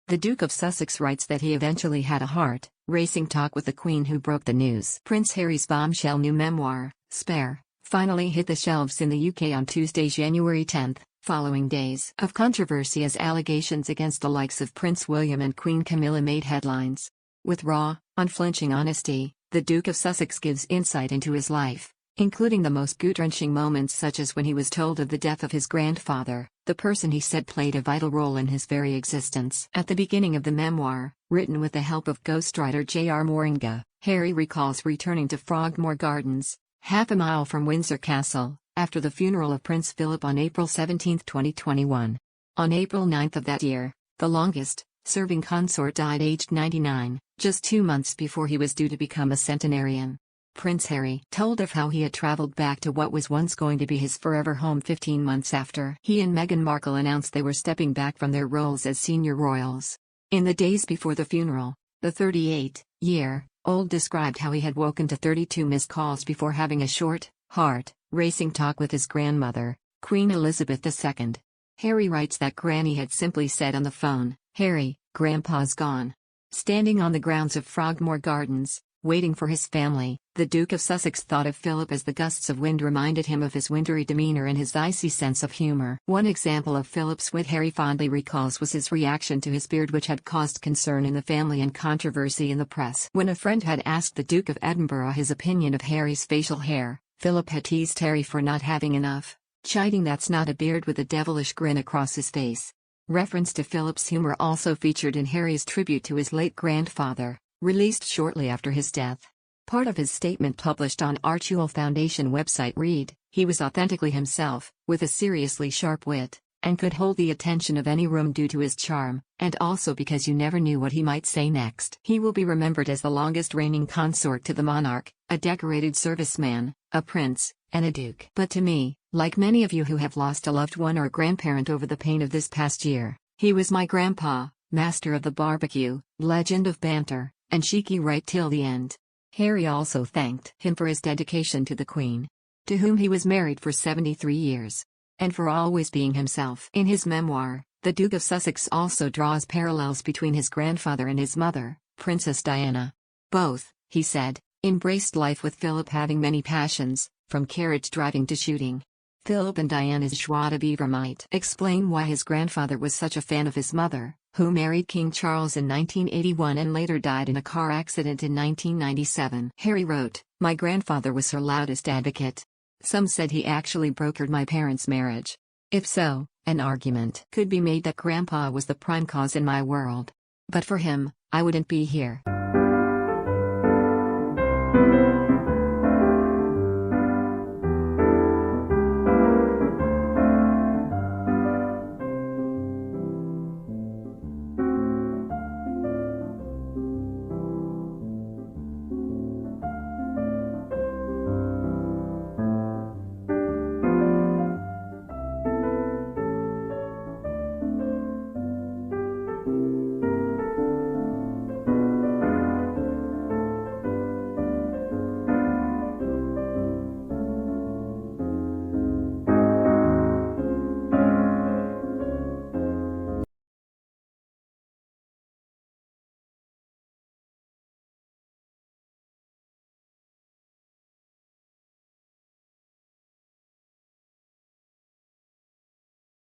The Duke of Sussex writes that he eventually had a heart-racing talk with the Queen, who broke the news. Prince Harry's bombshell new memoir, Spare, finally hit the shelves in the UK on Tuesday, January 10, following days of controversy as allegations against the likes of Prince William and Queen Camilla made headlines. With raw, unflinching honesty, the Duke of Sussex gives insight into his life, including the most gut-wrenching moments, such as when he was told of the death of his grandfather, the person he said played a vital role in his very existence. At the beginning of the memoir, written with the help of ghostwriter J.R. Moringa, Harry recalls returning to Frogmore Gardens, half a mile from Windsor Castle, after the funeral of Prince Philip on April 17, 2021. On April 9 of that year, the longest-serving consort died aged 99, just 2 months before he was due to become a centenarian. Prince Harry told of how he had traveled back to what was once going to be his forever home 15 months after he and Meghan Markle announced they were stepping back from their roles as senior royals. In the days before the funeral, the 38-year-old described how he had woken to 32 missed calls before having a short, heart-racing talk with his grandmother, Queen Elizabeth II. Harry writes that Granny had simply said on the phone, "Harry, Grandpa's gone." Standing on the grounds of Frogmore Gardens, waiting for his family, the Duke of Sussex thought of Philip as the gusts of wind reminded him of his wintry demeanor and his icy sense of humor. One example of Philip's wit Harry fondly recalls was his reaction to his beard, which had caused concern in the family and controversy in the press. When a friend had asked the Duke of Edinburgh his opinion of Harry's facial hair, Philip had teased Harry for not having enough, chiding "That's not a beard," with a devilish grin across his face. Reference to Philip's humor also featured in Harry's tribute to his late grandfather, released shortly after his death. Part of his statement published on Archewell Foundation website read, "He was authentically himself, with a seriously sharp wit, and could hold the attention of any room due to his charm, and also because you never knew what he might say next." He will be remembered as the longest reigning consort to the monarch, a decorated serviceman, a prince, and a duke. But to me, like many of you who have lost a loved one or a grandparent over the pain of this past year, he was my grandpa, master of the barbecue, legend of banter, and cheeky right till the end. Harry also thanked him for his dedication to the Queen, to whom he was married for 73 years, and for always being himself. In his memoir, the Duke of Sussex also draws parallels between his grandfather and his mother, Princess Diana. Both, he said, embraced life with Philip having many passions, from carriage driving to shooting. Philip and Diana's joie de vivre might explain why his grandfather was such a fan of his mother, who married King Charles in 1981 and later died in a car accident in 1997. Harry wrote, "My grandfather was her loudest advocate. Some said he actually brokered my parents' marriage. If so, an argument could be made that Grandpa was the prime cause in my world. But for him, I wouldn't be here."